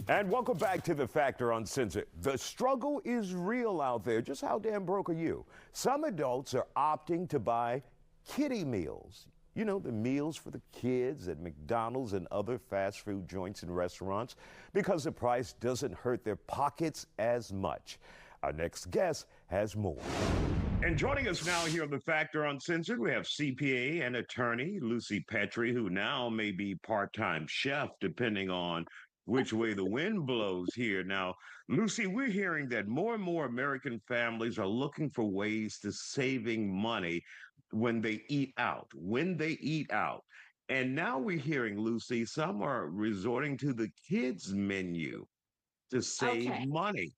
And welcome back to The Factor Uncensored. The struggle is real out there. Just how damn broke are you? Some adults are opting to buy kiddie meals. You know, the meals for the kids at McDonald's and other fast food joints and restaurants because the price doesn't hurt their pockets as much. Our next guest has more. And joining us now here on The Factor Uncensored, we have CPA and attorney Lucy Petrie, who now may be part-time chef, depending on which way the wind blows here. Now, Lucy, we're hearing that more and more American families are looking for ways to saving money when they eat out, And now we're hearing, Lucy, some are resorting to the kids menu to save Okay. money.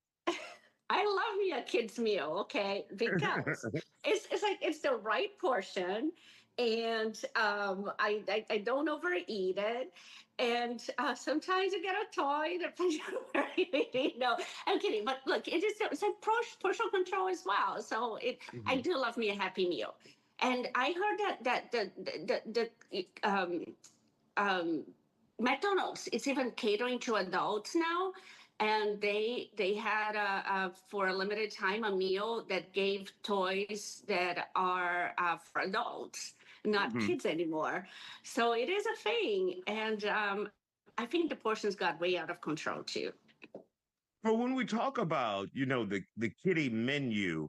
I love me a kid's meal, okay, because it's like it's the right portion, and I don't overeat it, and sometimes I get a toy depending on where you know. I'm kidding, but look, it's like portion control as well. So I Mhm. do love me a happy meal, and I heard that um, McDonald's is even catering to adults now, and they had for a limited time a meal that gave toys that are for adults, not Mhm. kids anymore. So it is a thing, and I think the portions got way out of control too. But when we talk about, the kiddie menu,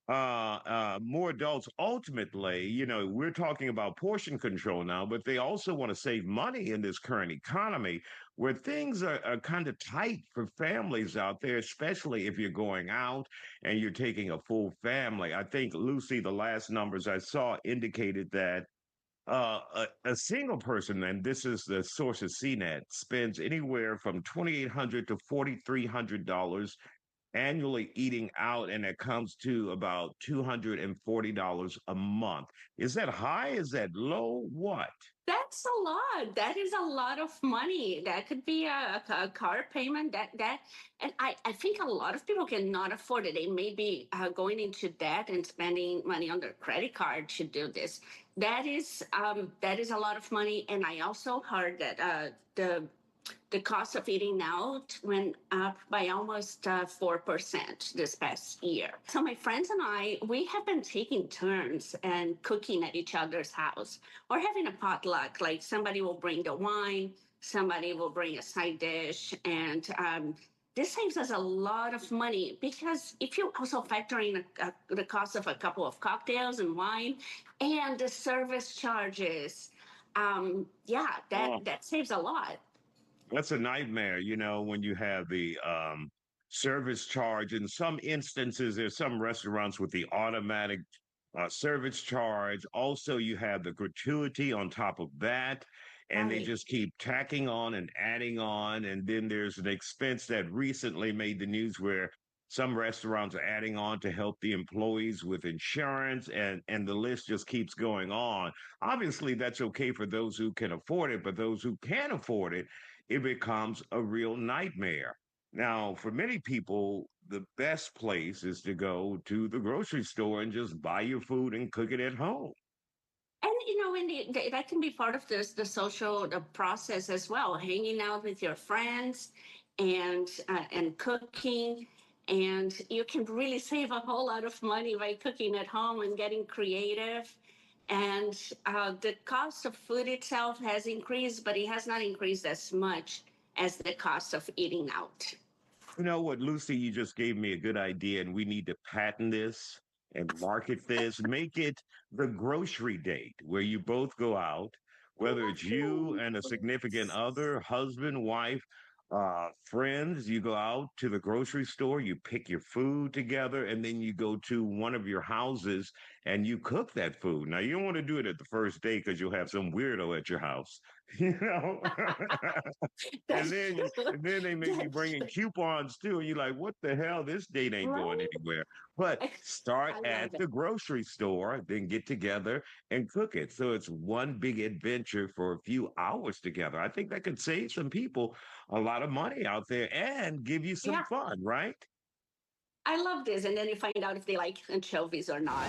more adults ultimately, we're talking about portion control now, but they also want to save money in this current economy where things are kind of tight for families out there, especially if you're going out and you're taking a full family. I think, Lucy, the last numbers I saw indicated that a single person, and this is the source of CNET, spends anywhere from $2,800 to $4,300 annually eating out, and it comes to about $240 a month. Is that high? Is that low? What? That's a lot. That is a lot of money. That could be a car payment. And I think a lot of people cannot afford it. They may be going into debt and spending money on their credit card to do this. That is a lot of money. And I also heard that the cost of eating out went up by almost 4% this past year. So my friends and I, we have been taking turns and cooking at each other's house or having a potluck. Like somebody will bring the wine, somebody will bring a side dish, and this saves us a lot of money because if you also factor in the cost of a couple of cocktails and wine and the service charges, yeah, that saves a lot. That's a nightmare, when you have the service charge. In some instances, there's some restaurants with the automatic service charge. Also, you have the gratuity on top of that, and they Right. just keep tacking on and adding on. And then there's an expense that recently made the news where some restaurants are adding on to help the employees with insurance, and the list just keeps going on. Obviously, that's okay for those who can afford it, but those who can't afford it, it becomes a real nightmare. Now, for many people, the best place is to go to the grocery store and just buy your food and cook it at home. And when that can be part of the social the process as well, hanging out with your friends and cooking, and you can really save a whole lot of money by cooking at home and getting creative. And the cost of food itself has increased, but it has not increased as much as the cost of eating out. You know what, Lucy, you just gave me a good idea, and we need to patent this and market this, make it the grocery date where you both go out, whether it's you and a significant other, husband, wife, friends, you go out to the grocery store, you pick your food together, and then you go to one of your houses and you cook that food. Now, you don't want to do it at the first day because you'll have some weirdo at your house, you know? And That's then true. and then they may be That's bringing coupons too. And you're like, what the hell? This date ain't going right. anywhere. But start I at love it. the grocery store, then get together and cook it. So it's one big adventure for a few hours together. I think that could save some people a lot of money out there and give you some Yeah, fun, right? I love this. And then you find out if they like anchovies or not.